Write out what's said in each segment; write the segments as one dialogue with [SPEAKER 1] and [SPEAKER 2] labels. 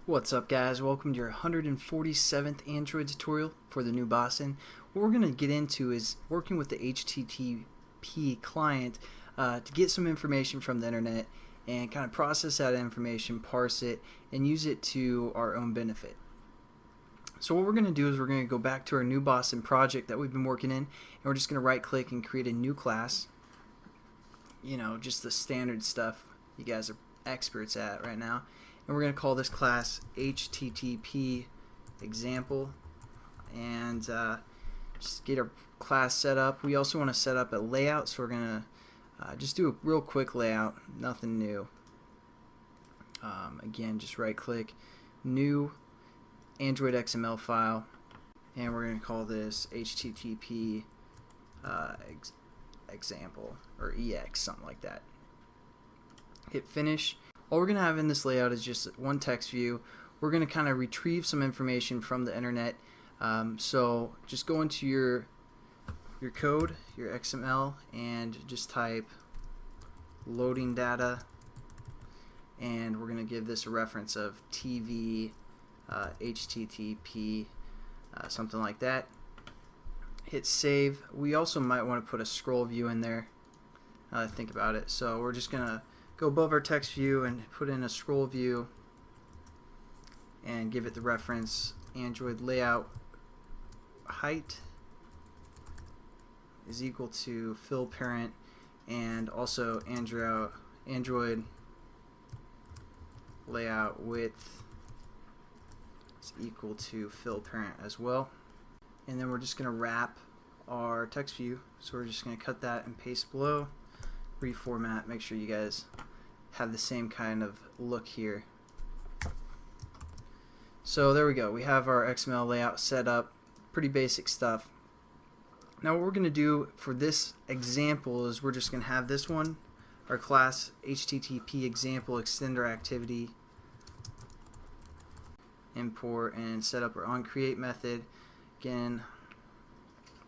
[SPEAKER 1] What's up, guys? Welcome to your 147th Android tutorial for the new Boston. What we're going to get into is working with the HTTP client to get some information from the internet and kind of process that information, parse it, and use it to our own benefit. So what we're going to do is we're going to go back to our new Boston project that we've been working in, and we're just going to right click and create a new class. You know, just the standard stuff you guys are experts at right now. And we're going to call this class HTTP example, and just get our class set up. We also want to set up a layout, so we're going to just do a real quick layout, nothing new. Again, just right click, new Android XML file, and we're going to call this HTTP example or EX, something like that. Hit finish. All we're going to have in this layout is just one text view. We're going to kind of retrieve some information from the internet. So just go into your code, your XML, and just type loading data, and we're going to give this a reference of TV HTTP, something like that. Hit save. We also might want to put a scroll view in there. Think about it. So we're just going to go above our text view and put in a scroll view and give it the reference Android layout height is equal to fill parent, and also Android layout width is equal to fill parent as well. And then we're just going to wrap our text view, so we're just going to cut that and paste below, reformat, make sure you guys have the same kind of look here. So there we go, we have our XML layout set up, pretty basic stuff. Now what we're going to do for this example is we're just going to have this one, our class HTTP example extender activity, import and set up our onCreate method. Again,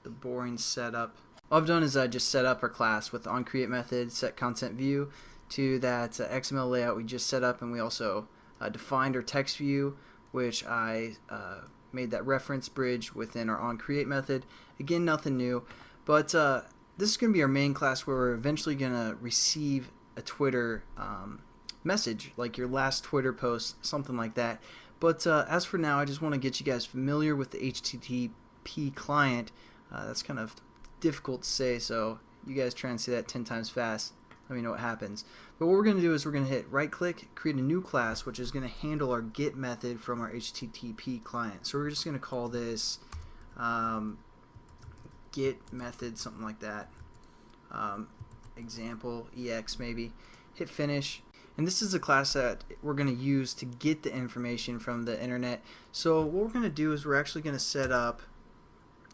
[SPEAKER 1] the boring setup. All I've done is I just set up our class with the onCreate method, set content view to that XML layout we just set up, and we also defined our text view, which I made that reference bridge within our onCreate method. Again, nothing new, but this is going to be our main class where we're eventually going to receive a Twitter message, like your last Twitter post, something like that. But as for now, I just want to get you guys familiar with the HTTP client. That's kind of difficult to say, so you guys try and say that 10 times fast. Let me know what happens. But what we're going to do is we're going to hit right click, create a new class, which is going to handle our get method from our HTTP client. So we're just going to call this get method, something like that. Example EX maybe. Hit finish. And this is a class that we're going to use to get the information from the internet. So what we're going to do is we're actually going to set up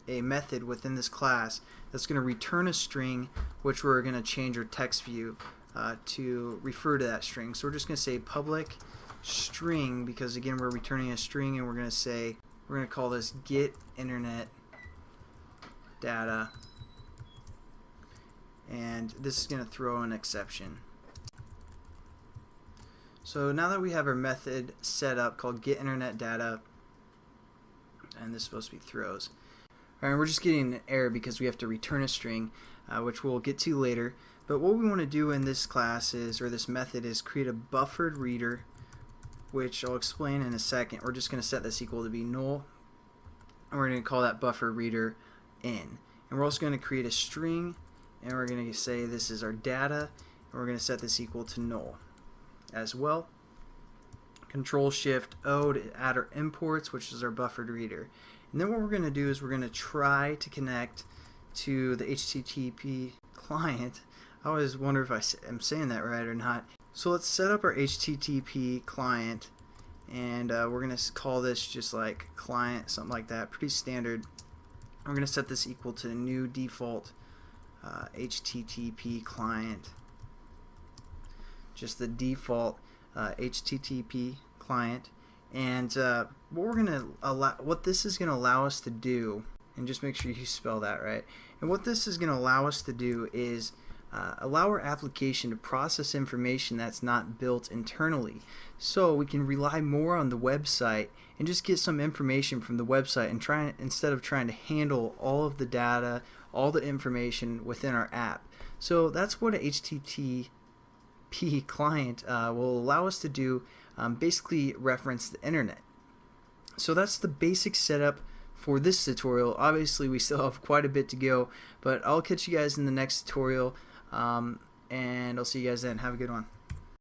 [SPEAKER 1] a method within this class that's going to return a string, which we're going to change our text view to refer to that string. So we're just going to say public string, because again we're returning a string, and we're going to call this get internet data, and this is going to throw an exception. So now that we have our method set up called get internet data, and this is supposed to be throws. Alright, we're just getting an error because we have to return a string, which we'll get to later. But what we want to do in this class is, or this method is, create a buffered reader, which I'll explain in a second. We're just going to set this equal to be null, and we're going to call that buffer reader in. And we're also going to create a string, and we're going to say this is our data, and we're going to set this equal to null as well. Control Shift O to add our imports, which is our buffered reader. And then what we're going to do is we're going to try to connect to the HTTP client. I always wonder if I'm saying that right or not. So let's set up our HTTP client, and we're going to call this just like client, something like that, pretty standard. We're going to set this equal to the new default HTTP client, just the default HTTP client. And what this is going to allow us to do, and just make sure you spell that right, and what this is going to allow us to do is allow our application to process information that's not built internally. So we can rely more on the website and just get some information from the website and instead of trying to handle all of the data, all the information within our app. So that's what a HTTP client will allow us to do, basically reference the internet. So that's the basic setup for this tutorial. Obviously we still have quite a bit to go, but I'll catch you guys in the next tutorial, and I'll see you guys then. Have a good one.